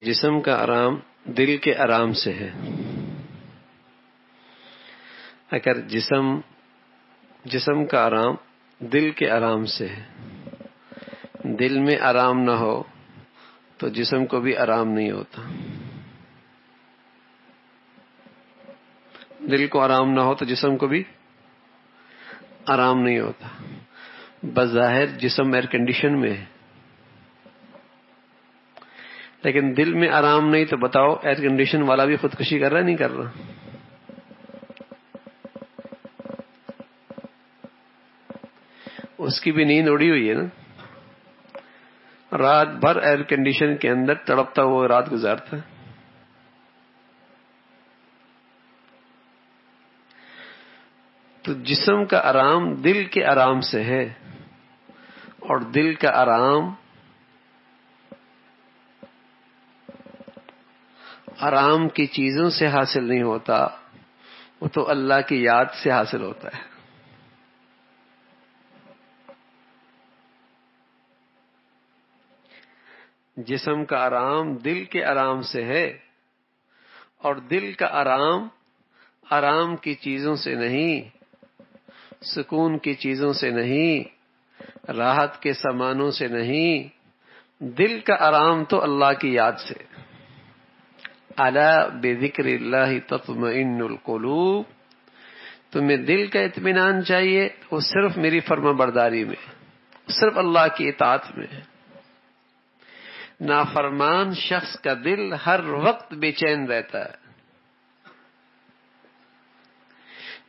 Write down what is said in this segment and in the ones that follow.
جسم کا آرام دل کے آرام سے ہے۔ اگر جسم کا آرام دل کے آرام سے ہے، دل میں آرام نہ ہو تو جسم کو بھی آرام نہیں ہوتا۔ دل کو آرام نہ ہو تو جسم کو بھی آرام نہیں ہوتا۔ بظاہر جسم ایئر کنڈیشن میں ہے، لیکن دل میں آرام نہیں تو بتاؤ ایئر کنڈیشن والا بھی خودکشی کر رہا نہیں کر رہا؟ اس کی بھی نیند اڑی ہوئی ہے نا، رات بھر ایئر کنڈیشن کے اندر تڑپتا ہوا رات گزارتا ہے۔ تو جسم کا آرام دل کے آرام سے ہے، اور دل کا آرام آرام کی چیزوں سے حاصل نہیں ہوتا، وہ تو اللہ کی یاد سے حاصل ہوتا ہے۔ جسم کا آرام دل کے آرام سے ہے، اور دل کا آرام آرام کی چیزوں سے نہیں، سکون کی چیزوں سے نہیں، راحت کے سامانوں سے نہیں، دل کا آرام تو اللہ کی یاد سے۔ الا بذکر اللہ تطمئن القلوب، تمہیں دل کا اطمینان چاہیے، وہ صرف میری فرما برداری میں، صرف اللہ کی اطاعت میں ہے۔ نافرمان شخص کا دل ہر وقت بے چین رہتا ہے،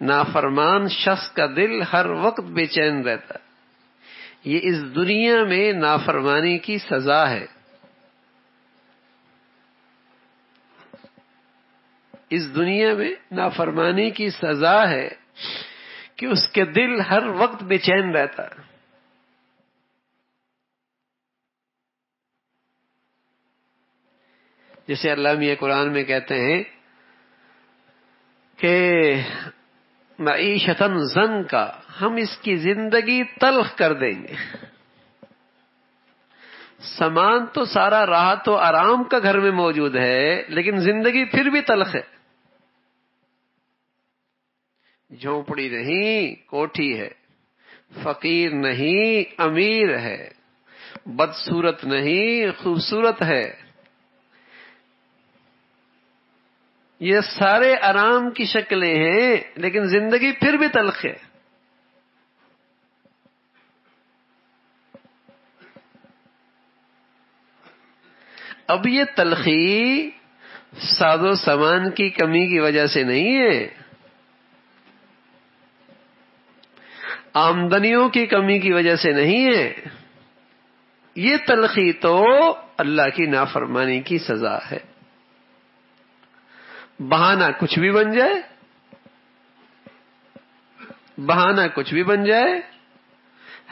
نافرمان شخص کا دل ہر وقت بے چین رہتا ہے۔ یہ اس دنیا میں نافرمانی کی سزا ہے، اس دنیا میں نافرمانی کی سزا ہے کہ اس کے دل ہر وقت بے چین رہتا ہے۔ جیسے اللہ میاں قرآن میں کہتے ہیں کہ معیشتاً زن کا، ہم اس کی زندگی تلخ کر دیں گے۔ سامان تو سارا راحت و آرام کا گھر میں موجود ہے، لیکن زندگی پھر بھی تلخ ہے۔ جھونپڑی نہیں کوٹھی ہے، فقیر نہیں امیر ہے، بدصورت نہیں خوبصورت ہے۔ یہ سارے آرام کی شکلیں ہیں، لیکن زندگی پھر بھی تلخ ہے۔ اب یہ تلخی ساز و سامان کی کمی کی وجہ سے نہیں ہے، آمدنیوں کی کمی کی وجہ سے نہیں ہے، یہ تلخی تو اللہ کی نافرمانی کی سزا ہے۔ بہانہ کچھ بھی بن جائے، بہانہ کچھ بھی بن جائے،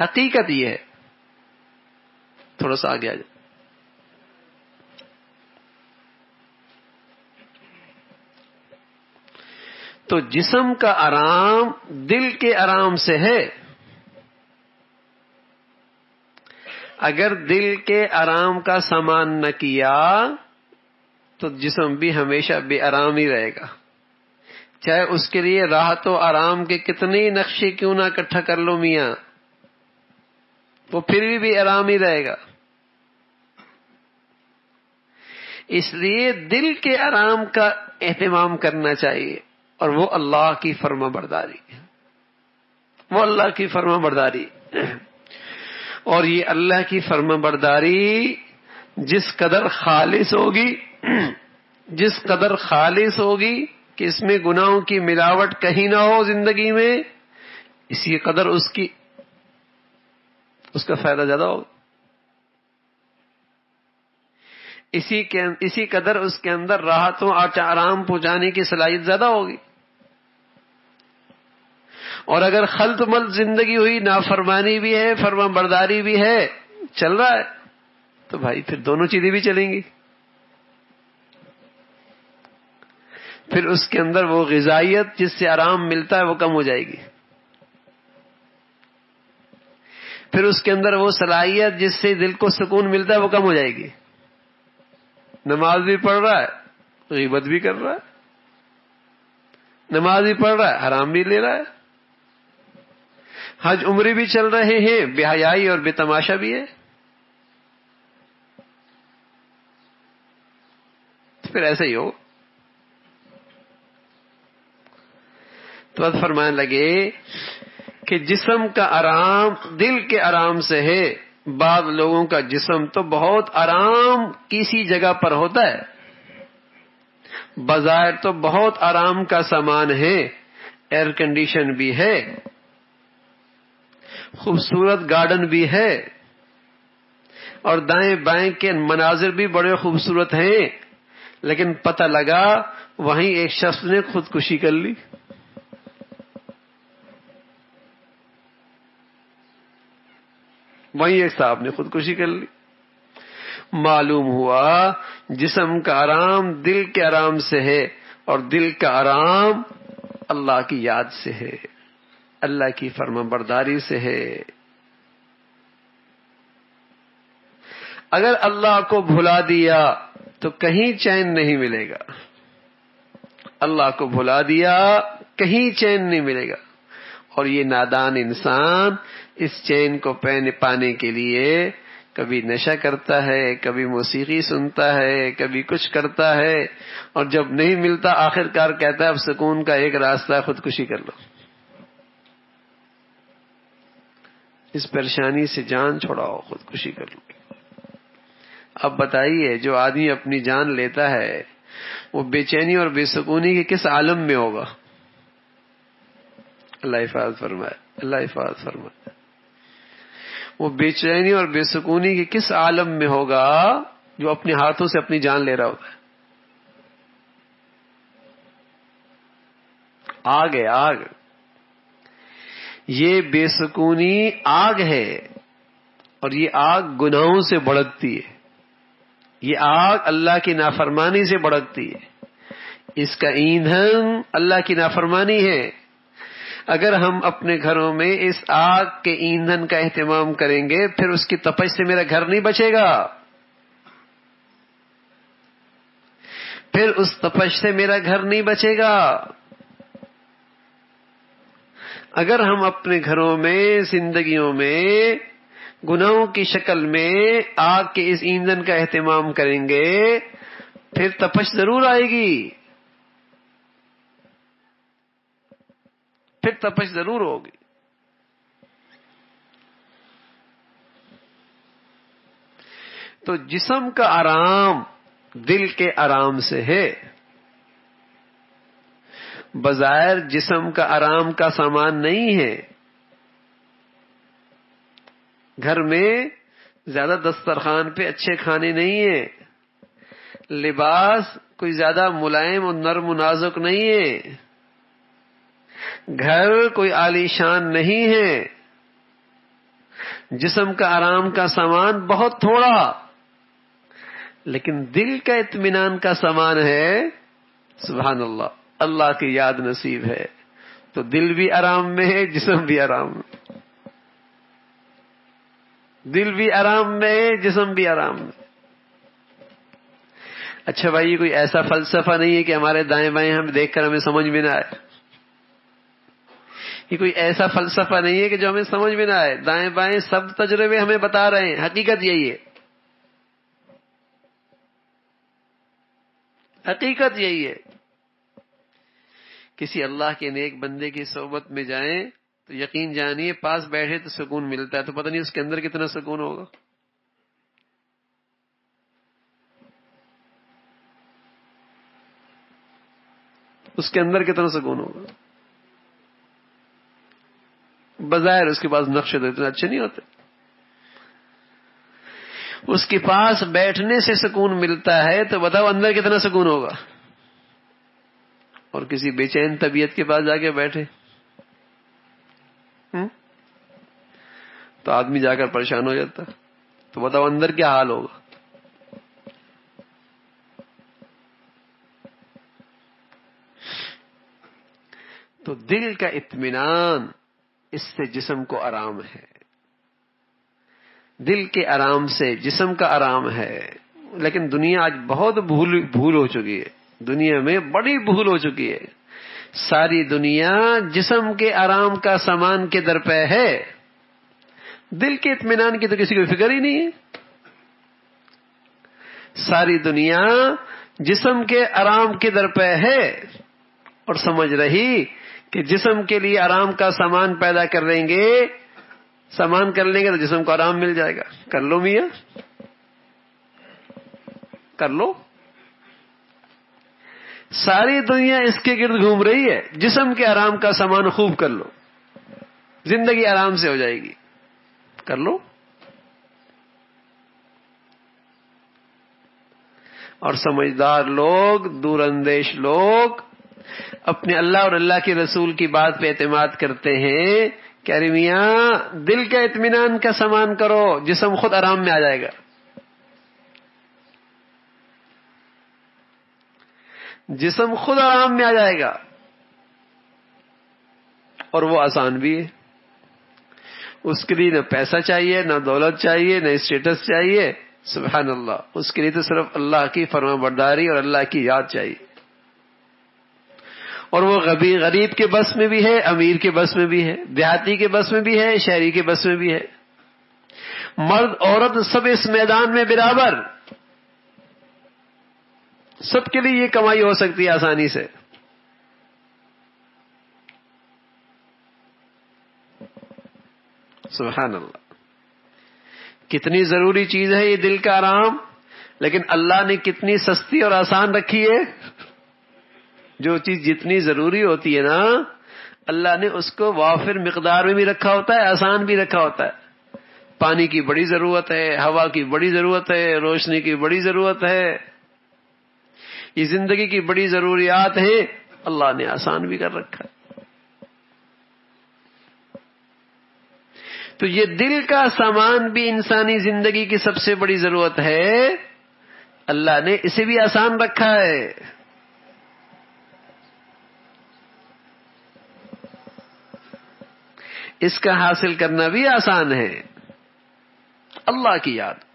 حقیقت یہ ہے۔ تھوڑا سا آگے آ جائے۔ تو جسم کا آرام دل کے آرام سے ہے۔ اگر دل کے آرام کا سامان نہ کیا تو جسم بھی ہمیشہ بے آرام ہی رہے گا، چاہے اس کے لیے راحت و آرام کے کتنے نقشے کیوں نہ اکٹھا کر لو میاں، وہ پھر بھی بے آرام ہی رہے گا۔ اس لیے دل کے آرام کا اہتمام کرنا چاہیے، اور وہ اللہ کی فرما برداری، وہ اللہ کی فرما برداری۔ اور یہ اللہ کی فرما برداری جس قدر خالص ہوگی، جس قدر خالص ہوگی کہ اس میں گناہوں کی ملاوٹ کہیں نہ ہو زندگی میں، اسی قدر اس کا فائدہ زیادہ ہوگا، اسی قدر اس کے اندر راحتوں اور آرام پہنچانے کی صلاحیت زیادہ ہوگی۔ اور اگر خلط ملط زندگی ہوئی، نافرمانی بھی ہے فرما برداری بھی ہے، چل رہا ہے، تو بھائی پھر دونوں چیزیں بھی چلیں گی۔ پھر اس کے اندر وہ غذائیت جس سے آرام ملتا ہے وہ کم ہو جائے گی، پھر اس کے اندر وہ صلاحیت جس سے دل کو سکون ملتا ہے وہ کم ہو جائے گی۔ نماز بھی پڑھ رہا ہے، غیبت بھی کر رہا ہے، نماز بھی پڑھ رہا ہے، حرام بھی لے رہا ہے، حج عمرے بھی چل رہے ہیں، بے حیائی اور بے تماشا بھی ہے. پھر ایسا ہی ہو. تو بس فرمانے لگے کہ جسم کا آرام دل کے آرام سے ہے. بعض لوگوں کا جسم تو بہت آرام کسی جگہ پر ہوتا ہے، بظاہر تو بہت آرام کا سامان ہے، ایئر کنڈیشن بھی ہے، خوبصورت گارڈن بھی ہے، اور دائیں بائیں کے مناظر بھی بڑے خوبصورت ہیں، لیکن پتہ لگا وہیں ایک شخص نے خودکشی کر لی. وہیں ایک صاحب نے خودکشی کر لی. معلوم ہوا جسم کا آرام دل کے آرام سے ہے، اور دل کا آرام اللہ کی یاد سے ہے، اللہ کی فرما برداری سے ہے. اگر اللہ کو بھلا دیا تو کہیں چین نہیں ملے گا. اللہ کو بھلا دیا کہیں چین نہیں ملے گا. اور یہ نادان انسان اس چین کو پانے کے لیے کبھی نشہ کرتا ہے، کبھی موسیقی سنتا ہے، کبھی کچھ کرتا ہے، اور جب نہیں ملتا آخر کار کہتا ہے اب سکون کا ایک راستہ ہے، خودکشی کر لو. اس پریشانی سے جان چھوڑاؤ، خودکشی کر لو. اب بتائیے جو آدمی اپنی جان لیتا ہے وہ بے چینی اور بے سکونی کے کس عالم میں ہوگا؟ اللہ حفاظت فرمائے، اللہ حفاظت فرمائے. وہ بے چینی اور بے سکونی کے کس عالم میں ہوگا جو اپنے ہاتھوں سے اپنی جان لے رہا ہوتا ہے. آگ ہے، آگ. یہ بے سکونی آگ ہے، اور یہ آگ گناہوں سے بھڑکتی ہے. یہ آگ اللہ کی نافرمانی سے بھڑکتی ہے. اس کا ایندھن اللہ کی نافرمانی ہے. اگر ہم اپنے گھروں میں اس آگ کے ایندھن کا اہتمام کریں گے پھر اس کی تپش سے میرا گھر نہیں بچے گا، پھر اس تپش سے میرا گھر نہیں بچے گا. اگر ہم اپنے گھروں میں، زندگیوں میں گناہوں کی شکل میں آگ کے اس ایندھن کا اہتمام کریں گے پھر تپش ضرور آئے گی، پھر تپش ضرور ہوگی. تو جسم کا آرام دل کے آرام سے ہے. بظاہر جسم کا آرام کا سامان نہیں ہے. گھر میں زیادہ دسترخوان پہ اچھے کھانے نہیں ہیں، لباس کوئی زیادہ ملائم اور نرم و نازک نہیں ہے، گھر کوئی عالی شان نہیں ہے، جسم کا آرام کا سامان بہت تھوڑا، لیکن دل کا اطمینان کا سامان ہے. سبحان اللہ، اللہ کی یاد نصیب ہے تو دل بھی آرام میں ہے، جسم بھی آرام میں. دل بھی آرام میں ہے، جسم بھی آرام میں. اچھا بھائی، یہ کوئی ایسا فلسفہ نہیں ہے کہ ہمارے دائیں بائیں ہم دیکھ کر ہمیں سمجھ میں نہ آئے. یہ کوئی ایسا فلسفہ نہیں ہے کہ جو ہمیں سمجھ میں نہ آئے. دائیں بائیں سب تجربے ہمیں بتا رہے ہیں، حقیقت یہی ہے، حقیقت یہی ہے. کسی اللہ کے نیک بندے کی صحبت میں جائیں تو یقین جانیے پاس بیٹھے تو سکون ملتا ہے، تو پتہ نہیں اس کے اندر کتنا سکون ہوگا. اس کے اندر کتنا سکون ہوگا. بظاہر اس کے پاس نقشے تو اتنے اچھے نہیں ہوتے، اس کے پاس بیٹھنے سے سکون ملتا ہے، تو بتاؤ اندر کتنا سکون ہوگا. اور کسی بے چین طبیعت کے پاس جا کے بیٹھے تو آدمی جا کر پریشان ہو جاتا، تو بتاؤ اندر کیا حال ہوگا. تو دل کا اطمینان، اس سے جسم کو آرام ہے. دل کے آرام سے جسم کا آرام ہے. لیکن دنیا آج بہت بھول ہو چکی ہے. دنیا میں بڑی بھول ہو چکی ہے. ساری دنیا جسم کے آرام کا سامان کے درپے ہے، دل کے اطمینان کی تو کسی کو فکر ہی نہیں ہے. ساری دنیا جسم کے آرام کے درپے ہے اور سمجھ رہی کہ جسم کے لیے آرام کا سامان پیدا کر لیں گے تو جسم کو آرام مل جائے گا. کر لو میاں، کر لو. ساری دنیا اس کے گرد گھوم رہی ہے، جسم کے آرام کا سامان خوب کر لو، زندگی آرام سے ہو جائے گی. کر لو. اور سمجھدار لوگ، دور اندیش لوگ اپنے اللہ اور اللہ کے رسول کی بات پہ اعتماد کرتے ہیں کہ ارے میاں دل کا اطمینان کا سامان کرو، جسم خود آرام میں آ جائے گا. جسم خود آرام میں آ جائے گا. اور وہ آسان بھی ہے. اس کے لیے نہ پیسہ چاہیے، نہ دولت چاہیے، نہ اسٹیٹس چاہیے. سبحان اللہ. اس کے لیے تو صرف اللہ کی فرما برداری اور اللہ کی یاد چاہیے. اور وہ غریب کے بس میں بھی ہے، امیر کے بس میں بھی ہے، دیہاتی کے بس میں بھی ہے، شہری کے بس میں بھی ہے. مرد عورت سب اس میدان میں برابر، سب کے لیے یہ کمائی ہو سکتی ہے آسانی سے. سبحان اللہ. کتنی ضروری چیز ہے یہ دل کا آرام، لیکن اللہ نے کتنی سستی اور آسان رکھی ہے. جو چیز جتنی ضروری ہوتی ہے نا، اللہ نے اس کو وافر مقدار میں بھی رکھا ہوتا ہے، آسان بھی رکھا ہوتا ہے. پانی کی بڑی ضرورت ہے، ہوا کی بڑی ضرورت ہے، روشنی کی بڑی ضرورت ہے، یہ زندگی کی بڑی ضروریات ہیں، اللہ نے آسان بھی کر رکھا ہے. تو یہ دل کا سامان بھی انسانی زندگی کی سب سے بڑی ضرورت ہے، اللہ نے اسے بھی آسان رکھا ہے. اس کا حاصل کرنا بھی آسان ہے. اللہ کی یاد.